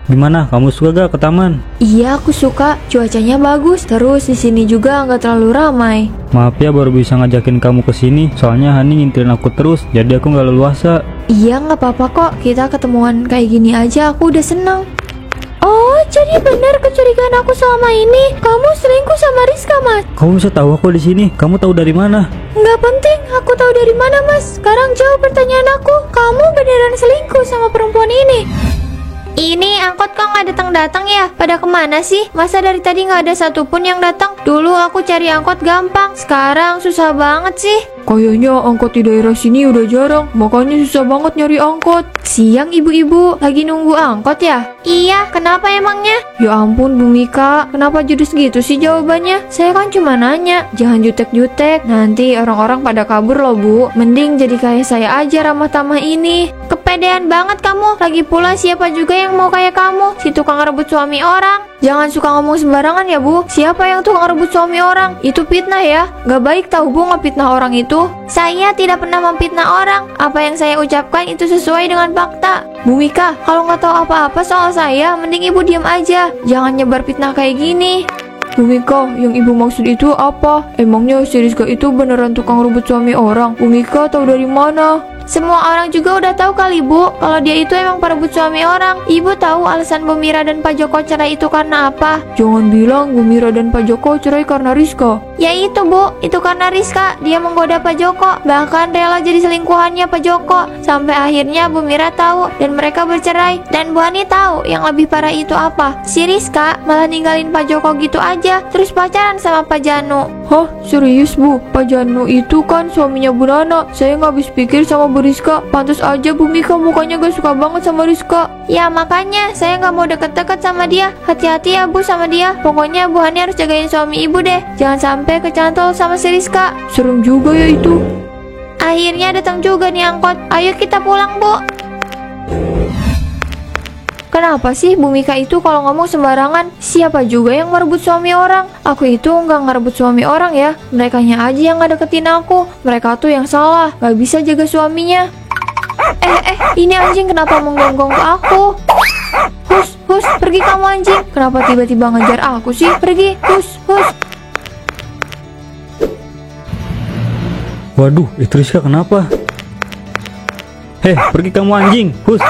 Gimana, kamu suka gak ke taman? Iya, aku suka. Cuacanya bagus. Terus di sini juga nggak terlalu ramai. Maaf ya baru bisa ngajakin kamu ke sini. Soalnya Hani ngintilin aku terus, jadi aku nggak leluasa. Iya, nggak apa-apa kok. Kita ketemuan kayak gini aja, aku udah seneng. Oh, jadi benar kecurigaan aku selama ini. Kamu selingkuh sama Rizka, Mas? Kamu bisa tahu aku di sini? Kamu tahu dari mana? Nggak penting, aku tahu dari mana, Mas. Sekarang jawab pertanyaan aku. Kamu beneran selingkuh sama perempuan ini? Ini angkot kok nggak datang-datang ya? Pada kemana sih? Masa dari tadi nggak ada satupun yang datang? Dulu aku cari angkot gampang, sekarang susah banget sih. Kayaknya angkot di daerah sini udah jarang, makanya susah banget nyari angkot. Siang ibu-ibu, lagi nunggu angkot ya? Iya, kenapa emangnya? Ya ampun Bu Mika, Kenapa judes gitu sih jawabannya? Saya kan cuma nanya, jangan jutek-jutek. Nanti orang-orang pada kabur loh Bu. Mending jadi kayak saya aja ramah tamah ini. Kepedean banget kamu. Lagi pula siapa juga yang mau kayak kamu? Si tukang rebut suami orang. Jangan suka ngomong sembarangan ya Bu. Siapa yang tukang rebut suami orang? Itu fitnah ya. Gak baik tahu Bu ngefitnah orang itu. Saya tidak pernah memfitnah orang. Apa yang saya ucapkan itu sesuai dengan fakta. Bu Mika, kalau nggak tahu apa-apa soal saya, mending ibu diam aja. Jangan nyebar fitnah kayak gini. Bu Mika, yang ibu maksud itu apa? Emangnya si Rizka itu beneran tukang rebut suami orang? Bu Mika tahu dari mana? Semua orang juga udah tahu kali Bu, kalau dia itu emang perebut suami orang. Ibu tahu alasan Bu Mira dan Pak Joko cerai itu karena apa? Jangan bilang Bu Mira dan Pak Joko cerai karena Rizka. Ya itu Bu, itu karena Rizka. Dia menggoda Pak Joko, bahkan rela jadi selingkuhannya Pak Joko. Sampai akhirnya Bu Mira tahu dan mereka bercerai. Dan Bu Hani tahu yang lebih parah itu apa? Si Rizka malah ninggalin Pak Joko gitu aja, terus pacaran sama Pak Janu. Hah? Serius Bu? Pak Janu itu kan suaminya Bu Nana. Saya nggak habis pikir sama Bu Rizka. Pantas aja Bu Mika mukanya gak suka banget sama Rizka. Ya makanya saya nggak mau deket-deket sama dia. Hati-hati ya Bu sama dia. Pokoknya Bu Hani harus jagain suami ibu deh. Jangan sampai kecantol sama si Rizka. Serem juga ya itu. Akhirnya datang juga nih angkot. Ayo kita pulang Bu. Kenapa sih Bu Mika itu kalau ngomong sembarangan? Siapa juga yang merebut suami orang? Aku itu nggak ngerebut suami orang ya. Merekanya aja yang nggak deketin aku. Mereka tuh yang salah, nggak bisa jaga suaminya. Ini anjing kenapa menggonggong ke aku? Hus, pergi kamu anjing. Kenapa tiba-tiba ngejar aku sih? Pergi, hus. Waduh, itu Rizka kenapa? Heh, pergi kamu anjing, hus.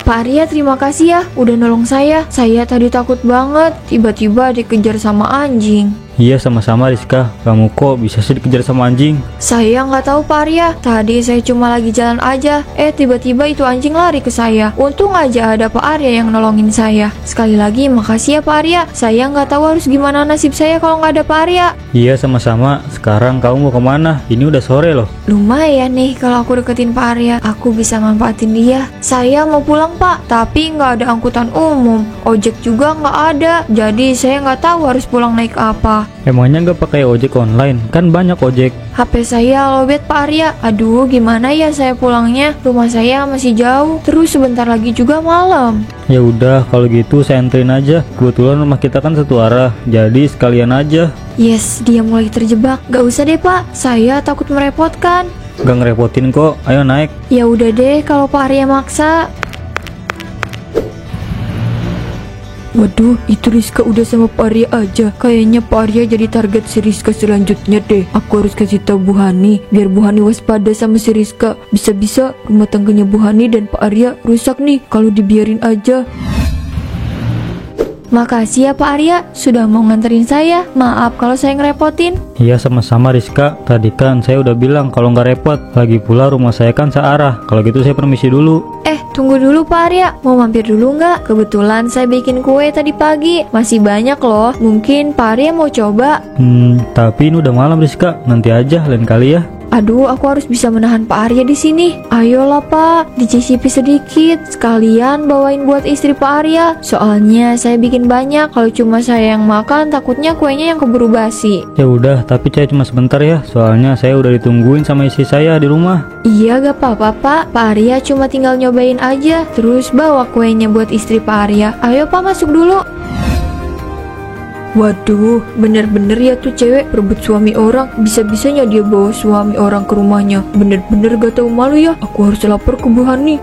Pak Arya, terima kasih ya udah nolong saya. Saya tadi takut banget, tiba-tiba dikejar sama anjing. Iya sama-sama Rizka, kamu kok bisa sih dikejar sama anjing? Saya nggak tahu Pak Arya, tadi saya cuma lagi jalan aja. Tiba-tiba itu anjing lari ke saya. Untung aja ada Pak Arya yang nolongin saya. Sekali lagi makasih ya Pak Arya. Saya nggak tahu harus gimana nasib saya kalau nggak ada Pak Arya. Iya sama-sama, sekarang kamu mau kemana? Ini udah sore loh. Lumayan nih kalau aku deketin Pak Arya, aku bisa manfaatin dia. Saya mau pulang Pak, tapi nggak ada angkutan umum. Ojek juga nggak ada, jadi saya nggak tahu harus pulang naik apa. Emangnya nggak pakai ojek online? Kan banyak ojek. HP saya lowbat Pak Arya. Aduh, gimana ya saya pulangnya? Rumah saya masih jauh. Terus sebentar lagi juga malam. Ya udah, kalau gitu saya anterin aja. Kebetulan rumah kita kan satu arah, jadi sekalian aja. Yes, dia mulai terjebak. Gak usah deh Pak, saya takut merepotkan. Gak ngerepotin kok, ayo naik. Ya udah deh kalau Pak Arya maksa. Waduh, itu Rizka udah sama Pak Arya aja. Kayaknya Pak Arya jadi target si Rizka selanjutnya deh. Aku harus kasih tahu Bu Hani, biar Bu Hani waspada sama si Rizka. Bisa-bisa rumah tangganya Bu Hani dan Pak Arya rusak nih kalau dibiarin aja. Makasih ya Pak Arya, sudah mau nganterin saya. Maaf kalau saya ngerepotin. Iya sama-sama Rizka, tadi kan saya udah bilang kalau nggak repot. Lagi pula rumah saya kan searah. Kalau gitu saya permisi dulu. Tunggu dulu Pak Arya, mau mampir dulu nggak? Kebetulan saya bikin kue tadi pagi, masih banyak loh. Mungkin Pak Arya mau coba? Tapi ini udah malam Rizka, nanti aja lain kali ya. Aduh, aku harus bisa menahan Pak Arya di sini. Ayolah Pak, dicicipi sedikit. Sekalian bawain buat istri Pak Arya. Soalnya saya bikin banyak. Kalau cuma saya yang makan, takutnya kuenya yang keburu basi. Ya udah, tapi saya cuma sebentar ya. Soalnya saya udah ditungguin sama istri saya di rumah. Iya, gak apa-apa Pak. Pak Arya cuma tinggal nyobain aja. Terus bawa kuenya buat istri Pak Arya. Ayo Pak, masuk dulu. Waduh, bener-bener ya tuh cewek perebut suami orang. Bisa-bisanya dia bawa suami orang ke rumahnya. Bener-bener gak tahu malu ya. Aku harus lapor ke Bu Hani.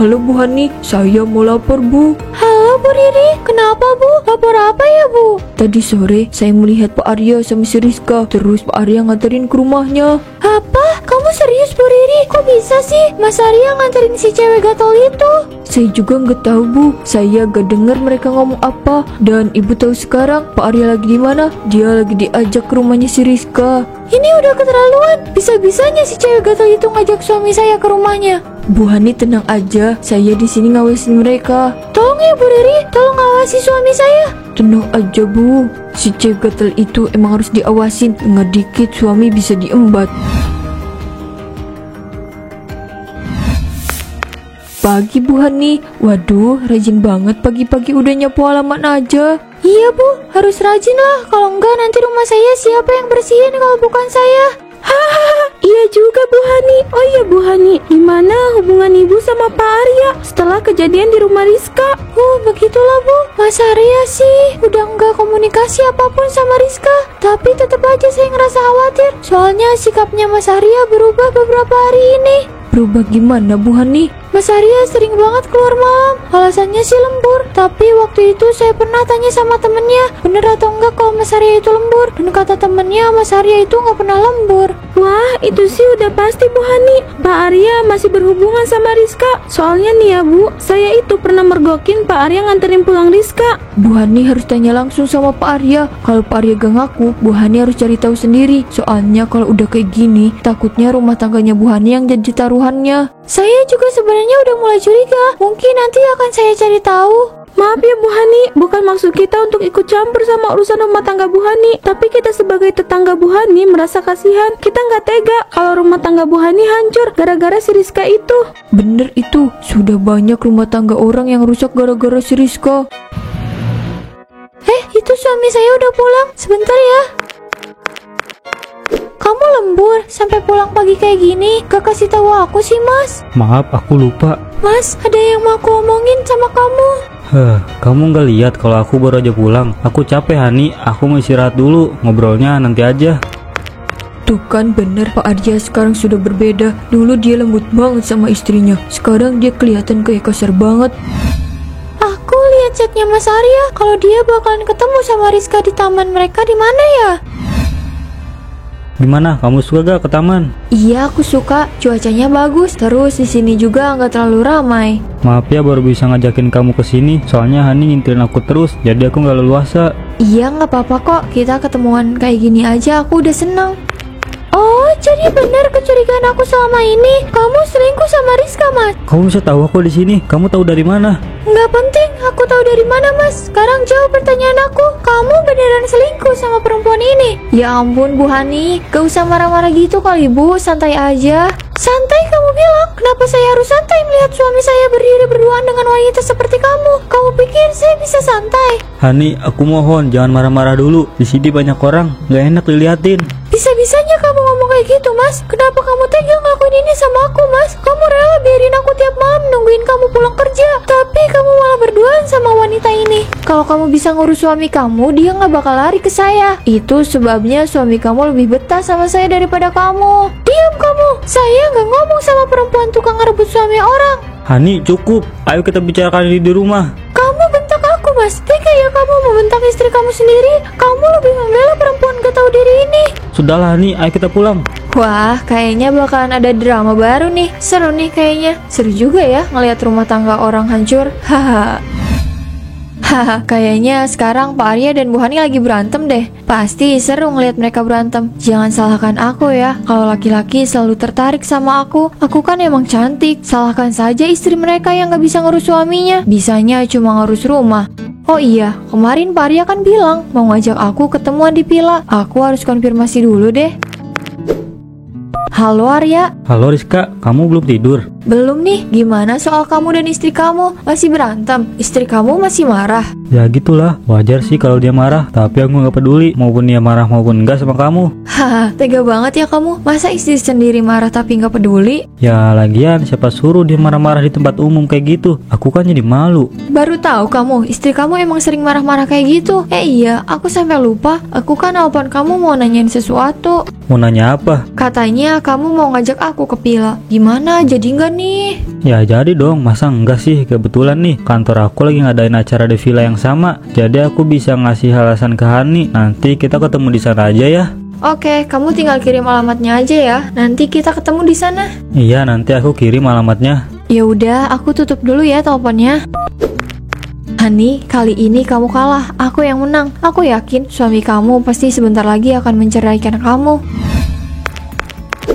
Halo Bu Hani, saya mau lapor Bu. Halo Bu Riri, kenapa Bu? Lapor apa ya Bu? Tadi sore saya melihat Pak Arya sama si Rizka, terus Pak Arya nganterin ke rumahnya. Apa? Kamu serius Bu Riri? Kok bisa sih Mas Arya nganterin si cewek gatel itu? Saya juga nggak tahu Bu, saya gak dengar mereka ngomong apa. Dan Ibu tahu sekarang Pak Arya lagi di mana? Dia lagi diajak ke rumahnya si Rizka. Ini udah keterlaluan. Bisa-bisanya si cewek gatel itu ngajak suami saya ke rumahnya. Bu Hani tenang aja, saya di sini ngawasin mereka. Tolong ya Bu Riri, tolong awasi suami saya. Tenang aja Bu, si cewek gatel itu emang harus diawasin. Dengar dikit suami bisa diembat. Pagi Bu Hani, waduh rajin banget pagi-pagi udah nyapu halaman aja. Iya Bu, harus rajin lah. Kalau enggak nanti rumah saya siapa yang bersihin kalau bukan saya? Hahaha, iya juga Bu Hani. Oh iya Bu Hani, gimana hubungan Ibu sama Pak Arya setelah kejadian di rumah Rizka? Begitulah Bu. Mas Arya sih udah enggak komunikasi apapun sama Rizka. Tapi tetap aja saya ngerasa khawatir. Soalnya sikapnya Mas Arya berubah beberapa hari ini. Berubah gimana Bu Hani? Mas Arya sering banget keluar malam. Alasannya sih lembur. Tapi waktu itu saya pernah tanya sama temennya, bener atau enggak kalau Mas Arya itu lembur. Dan kata temennya Mas Arya itu nggak pernah lembur. Wah, itu sih udah pasti Bu Hani. Pak Arya masih berhubungan sama Rizka. Soalnya nih ya Bu, saya itu pernah mergokin Pak Arya nganterin pulang Rizka. Bu Hani harus tanya langsung sama Pak Arya. Kalau Pak Arya gak ngaku, Bu Hani harus cari tahu sendiri. Soalnya kalau udah kayak gini, takutnya rumah tangganya Bu Hani yang jadi taruhannya. Saya juga sebenarnya udah mulai curiga. Mungkin nanti akan saya cari tahu. Maaf ya Bu Hani, bukan maksud kita untuk ikut campur sama urusan rumah tangga Bu Hani. Tapi kita sebagai tetangga Bu Hani merasa kasihan. Kita nggak tega kalau rumah tangga Bu Hani hancur gara-gara si Rizka itu. Bener itu, sudah banyak rumah tangga orang yang rusak gara-gara si Rizka. Itu suami saya udah pulang. Sebentar ya. Kamu lembur sampai pulang pagi kayak gini, gak kasih tahu aku sih Mas. Maaf, aku lupa. Mas, ada yang mau aku omongin sama kamu. Kamu nggak lihat kalau aku baru aja pulang? Aku capek Hani, aku mau istirahat dulu. Ngobrolnya nanti aja. Tuh kan bener, Pak Arya sekarang sudah berbeda. Dulu dia lembut banget sama istrinya, sekarang dia kelihatan kayak kasar banget. Aku lihat chatnya Mas Arya kalau dia bakalan ketemu sama Rizka di taman mereka di mana ya? Gimana, kamu suka gak ke taman? Iya, aku suka. Cuacanya bagus. Terus di sini juga nggak terlalu ramai. Maaf ya baru bisa ngajakin kamu ke sini. Soalnya Hani ngintilin aku terus, jadi aku nggak leluasa. Iya, nggak apa-apa kok. Kita ketemuan kayak gini aja, aku udah seneng. Oh, jadi benar kecurigaan aku selama ini. Kamu selingkuh sama Rizka, Mas? Kamu bisa tahu aku di sini? Kamu tahu dari mana? Nggak penting, aku tahu dari mana, Mas. Sekarang jawab pertanyaan aku. Kamu beneran selingkuh sama perempuan ini? Ya ampun, Bu Hani. Gak usah marah-marah gitu kali, Bu. Santai aja. Santai kamu bilang? Kenapa saya harus santai melihat suami saya berdiri berduaan dengan wanita seperti kamu? Kamu pikir saya bisa santai? Hani, aku mohon jangan marah-marah dulu. Di sini banyak orang, nggak enak diliatin. Bisa-bisanya kamu ngomong kayak gitu, Mas. Kenapa kamu tega ngelakuin ini sama aku, Mas? Kamu rela biarin aku tiap malam nungguin kamu pulang kerja, tapi kamu malah berduaan sama wanita ini. Kalau kamu bisa ngurus suami kamu, dia nggak bakal lari ke saya. Itu sebabnya suami kamu lebih betah sama saya daripada kamu. Diam kamu. Saya nggak ngomong sama perempuan tukang ngerebut suami orang. Hani, cukup. Ayo kita bicarakan ini di rumah. Kamu bentak aku, Mas. Tega ya kamu membentak istri kamu sendiri? Kamu lebih membela perempuan gak tahu diri ini. Sudahlah Hani, ayo kita pulang. Wah, kayaknya bakalan ada drama baru nih. Seru nih kayaknya. Seru juga ya ngelihat rumah tangga orang hancur. Haha. Haha, kayaknya sekarang Pak Arya dan Bu Hani lagi berantem deh. Pasti seru ngelihat mereka berantem. Jangan salahkan aku ya. Kalau laki-laki selalu tertarik sama aku kan emang cantik. Salahkan saja istri mereka yang gak bisa ngurus suaminya. Bisanya cuma ngurus rumah. Oh iya, kemarin Pak Arya kan bilang mau ngajak aku ketemuan di villa. Aku harus konfirmasi dulu deh. Halo Arya. Halo Rizka, kamu belum tidur? Belum nih, gimana soal kamu dan istri kamu? Masih berantem? Istri kamu masih marah? Ya gitulah, wajar sih kalau dia marah. Tapi aku nggak peduli, maupun dia marah maupun enggak sama kamu. Haha, tega banget ya kamu. Masa istri sendiri marah tapi nggak peduli? Ya lagian, siapa suruh dia marah-marah di tempat umum kayak gitu? Aku kan jadi malu. Baru tahu kamu, istri kamu emang sering marah-marah kayak gitu. Iya, aku sampai lupa. Aku kan nelpon kamu mau nanyain sesuatu. Mau nanya apa? Katanya kamu mau ngajak aku ke villa. Gimana, jadi nggak enggak nih? Ya jadi dong, masa enggak sih? Kebetulan nih kantor aku lagi ngadain acara di villa yang sama, jadi aku bisa ngasih alasan ke Hani. Nanti kita ketemu di sana aja ya. Oke, kamu tinggal kirim alamatnya aja ya. Nanti kita ketemu di sana. Iya, nanti aku kirim alamatnya. Ya udah, aku tutup dulu ya teleponnya. Hani, kali ini kamu kalah. Aku yang menang. Aku yakin suami kamu pasti sebentar lagi akan menceraikan kamu.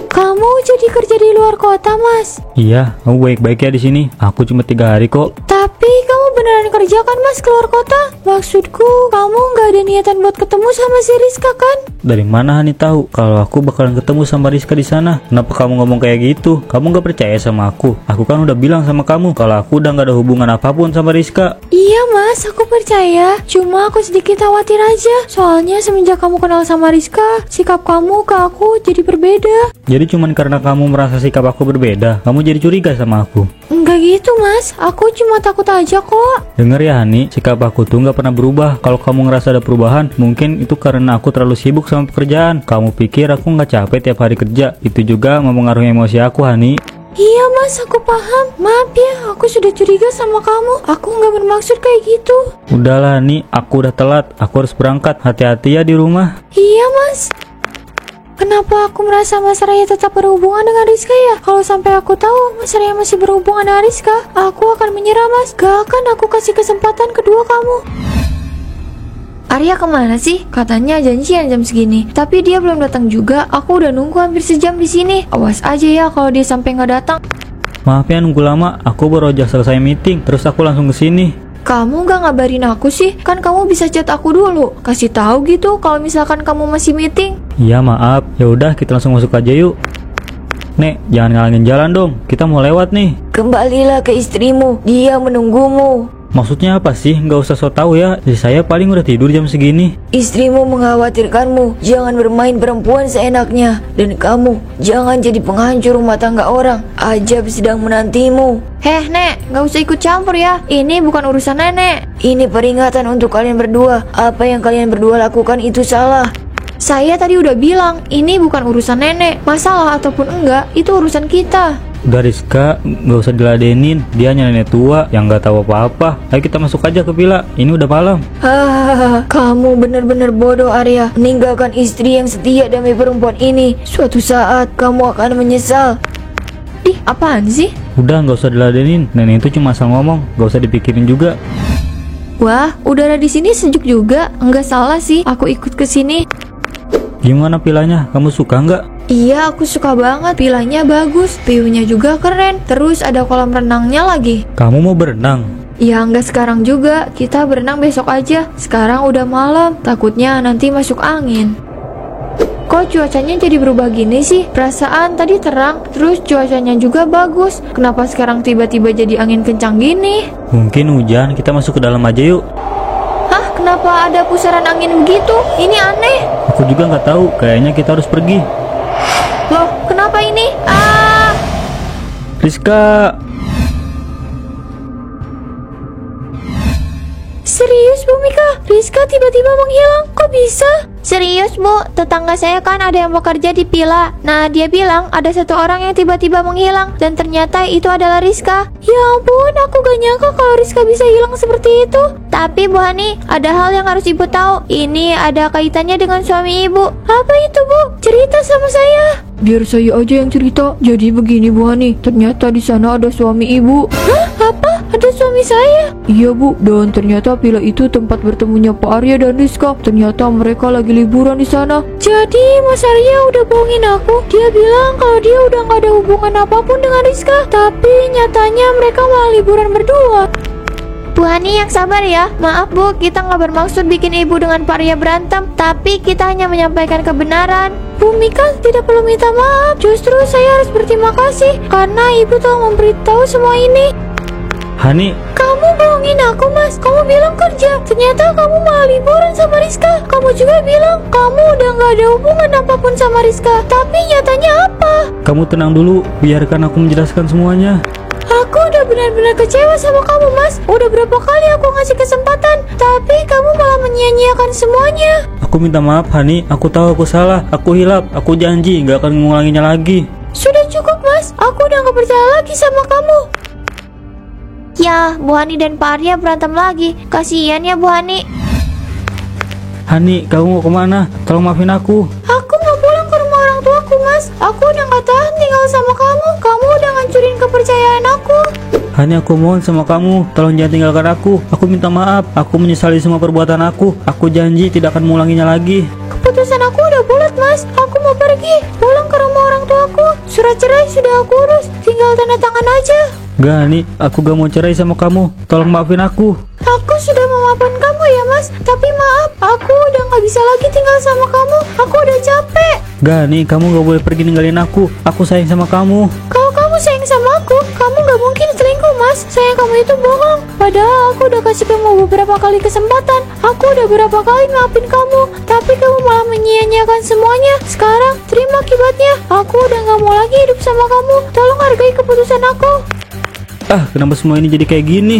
Kamu jadi kerja di luar kota, Mas? Iya, kamu baik-baik ya di sini. Aku cuma 3 hari kok. Tapi kamu beneran kerja kan, Mas, keluar kota? Maksudku, kamu nggak ada niatan buat ketemu sama si Rizka kan? Dari mana Hani tahu kalau aku bakalan ketemu sama Rizka di sana? Kenapa kamu ngomong kayak gitu? Kamu nggak percaya sama aku? Aku kan udah bilang sama kamu kalau aku udah nggak ada hubungan apapun sama Rizka. Iya, Mas, aku percaya. Cuma aku sedikit khawatir aja. Soalnya semenjak kamu kenal sama Rizka, sikap kamu ke aku jadi berbeda. Jadi cuman karena kamu merasa sikap aku berbeda, kamu jadi curiga sama aku? Enggak gitu, Mas. Aku cuma takut aja kok. Dengar ya Hani, sikap aku tuh nggak pernah berubah. Kalau kamu ngerasa ada perubahan, mungkin itu karena aku terlalu sibuk sama pekerjaan. Kamu pikir aku nggak capek tiap hari kerja? Itu juga mempengaruhi emosi aku, Hani. Iya, Mas, aku paham. Maaf ya, aku sudah curiga sama kamu. Aku nggak bermaksud kayak gitu. Udahlah Hani, aku udah telat. Aku harus berangkat. Hati-hati ya di rumah. Iya, Mas. Kenapa aku merasa Mas Raya tetap berhubungan dengan Rizka ya? Kalau sampai aku tahu Mas Raya masih berhubungan dengan Rizka, aku akan menyerah, Mas. Gak akan aku kasih kesempatan kedua kamu. Arya kemana sih? Katanya janjian jam segini, tapi dia belum datang juga. Aku udah nunggu hampir sejam di sini. Awas aja ya kalau dia sampai nggak datang. Maaf ya nunggu lama. Aku baru aja selesai meeting, terus aku langsung ke sini. Kamu gak ngabarin aku sih? Kan kamu bisa chat aku dulu. Kasih tahu gitu kalau misalkan kamu masih meeting. Iya maaf. Ya udah kita langsung masuk aja yuk. Nek, jangan ngalangin jalan dong. Kita mau lewat nih. Kembalilah ke istrimu, dia menunggumu. Maksudnya apa sih? Nggak usah so tau ya. Saya paling udah tidur jam segini. Istrimu mengkhawatirkanmu, jangan bermain perempuan seenaknya. Dan kamu, jangan jadi penghancur rumah tangga orang. Ajab sedang menantimu. Heh, Nek, gak usah ikut campur ya. Ini bukan urusan nenek. Ini peringatan untuk kalian berdua. Apa yang kalian berdua lakukan itu salah. Saya tadi udah bilang, ini bukan urusan nenek. Masalah ataupun enggak, itu urusan kita. Udah Rizka, nggak usah diladenin. Dia hanya nenek tua yang nggak tahu apa-apa. Ayo kita masuk aja ke villa. Ini udah malam. Hahaha, kamu benar-benar bodoh Arya. Meninggalkan istri yang setia demi perempuan ini. Suatu saat kamu akan menyesal. Ih, apaan sih? Udah nggak usah diladenin. Nenek itu cuma asal ngomong, nggak usah dipikirin juga. Wah, udara di sini sejuk juga. Enggak salah sih, aku ikut ke sini. Gimana villanya? Kamu suka nggak? Iya, aku suka banget. Villanya bagus, view-nya juga keren. Terus ada kolam renangnya lagi. Kamu mau berenang? Ya nggak sekarang juga, kita berenang besok aja. Sekarang udah malam, takutnya nanti masuk angin. Kok cuacanya jadi berubah gini sih? Perasaan tadi terang, terus cuacanya juga bagus. Kenapa sekarang tiba-tiba jadi angin kencang gini? Mungkin hujan. Kita masuk ke dalam aja yuk. Hah? Kenapa ada pusaran angin begitu? Ini aneh. Aku juga nggak tahu. Kayaknya kita harus pergi. Loh, kenapa ini? Ah! Rizka. Serius, Bu Mika? Rizka tiba-tiba menghilang. Kok bisa? Serius, Bu. Tetangga saya kan ada yang bekerja di villa. Nah, dia bilang ada satu orang yang tiba-tiba menghilang. Dan ternyata itu adalah Rizka. Ya ampun, aku gak nyangka kalau Rizka bisa hilang seperti itu. Tapi Bu Hani, ada hal yang harus Ibu tahu. Ini ada kaitannya dengan suami Ibu. Apa itu, Bu? Cerita sama saya. Biar saya aja yang cerita. Jadi begini Bu Hani, ternyata di sana ada suami ibu. Hah? Apa? Ada suami saya? Iya Bu, dan ternyata villa itu tempat bertemunya Pak Arya dan Rizka. Ternyata mereka lagi liburan di sana. Jadi Mas Arya udah bohongin aku. Dia bilang kalau dia udah gak ada hubungan apapun dengan Rizka. Tapi nyatanya mereka malah liburan berdua. Bu Hani yang sabar ya. Maaf Bu, kita nggak bermaksud bikin ibu dengan Pak Arya berantem. Tapi kita hanya menyampaikan kebenaran. Bu Mika tidak perlu minta maaf. Justru saya harus berterima kasih karena ibu telah memberitahu semua ini. Hani, Kamu bohongin aku, Mas. Kamu bilang kerja, ternyata kamu malah liburan sama Rizka. Kamu juga bilang kamu udah gak ada hubungan apapun sama Rizka. Tapi nyatanya apa? kamu tenang dulu. Biarkan aku menjelaskan semuanya. Aku udah benar-benar kecewa sama kamu, Mas. Udah berapa kali aku ngasih kesempatan, tapi kamu malah menyia-nyiakan semuanya. Aku minta maaf Hani. Aku tahu aku salah. Aku hilap. Aku janji nggak akan mengulanginya lagi. Sudah cukup mas, aku udah gak percaya lagi sama kamu. Ya, Bu Hani dan Pak Arya berantem lagi. Kasihan ya Bu Hani. Hani, kamu mau kemana? Tolong maafin aku. Aku mau pulang ke rumah orang tuaku mas. Aku udah gak tahan tinggal sama kamu. Kamu udah ngancurin kepercayaan aku. Hani, aku mohon sama kamu, tolong jangan tinggalkan aku. Aku minta maaf, aku menyesali semua perbuatan aku. Aku janji tidak akan mengulanginya lagi. Keputusan aku udah bulat mas. Aku mau pergi, pulang ke rumah orang tuaku. Surat cerai sudah aku urus, tinggal tanda tangan aja. Gak, Hani, aku gak mau cerai sama kamu. Tolong maafin aku. Aku sudah memaafkan kamu ya mas. Tapi maaf, aku udah gak bisa lagi tinggal sama kamu. Aku udah capek. Gak, Hani, kamu gak boleh pergi ninggalin aku. Aku sayang sama kamu. Kalau kamu sayang sama aku, kamu gak mungkin selingkuh mas. Sayang kamu itu bohong. Padahal aku udah kasih kamu beberapa kali kesempatan. Aku udah berapa kali maafin kamu, tapi kamu malah menyia-nyiakan semuanya. Sekarang terima akibatnya. Aku udah gak mau lagi hidup sama kamu. Tolong hargai keputusan aku. Kenapa semua ini jadi kayak gini?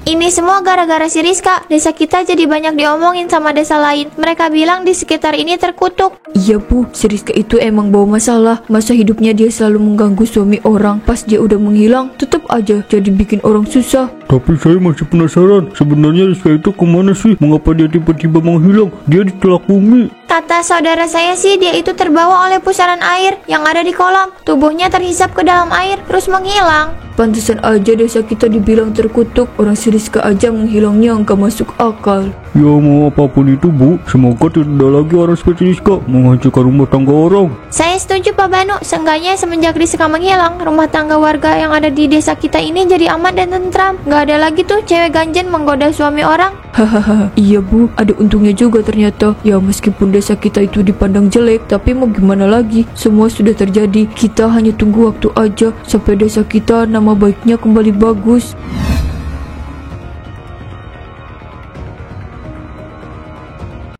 Ini semua gara-gara si Rizka. Desa kita jadi banyak diomongin sama desa lain. Mereka bilang di sekitar ini terkutuk. Iya Bu, si Rizka itu emang bawa masalah. Masa hidupnya dia selalu mengganggu suami orang. Pas dia udah menghilang, tetap aja jadi bikin orang susah. Tapi saya masih penasaran, sebenarnya Rizka itu kemana sih? Mengapa dia tiba-tiba menghilang? Dia ditelak bumi. Kata saudara saya sih dia itu terbawa oleh pusaran air yang ada di kolam. Tubuhnya terhisap ke dalam air terus menghilang. Pantesan aja desa kita dibilang terkutuk. Orang si Rizka aja menghilangnya nggak masuk akal. Ya mau apapun itu Bu, semoga tidak ada lagi orang seperti Rizka menghancurkan rumah tangga orang. Saya setuju Pak Banu. Seenggaknya semenjak Rizka menghilang, rumah tangga warga yang ada di desa kita ini jadi aman dan tentram. Gak ada lagi tuh cewek ganjen menggoda suami orang. Hahaha, iya Bu, ada untungnya juga ternyata. Ya meskipun desa kita itu dipandang jelek, tapi mau gimana lagi, semua sudah terjadi. Kita hanya tunggu waktu aja sampai desa kita nama baiknya kembali bagus.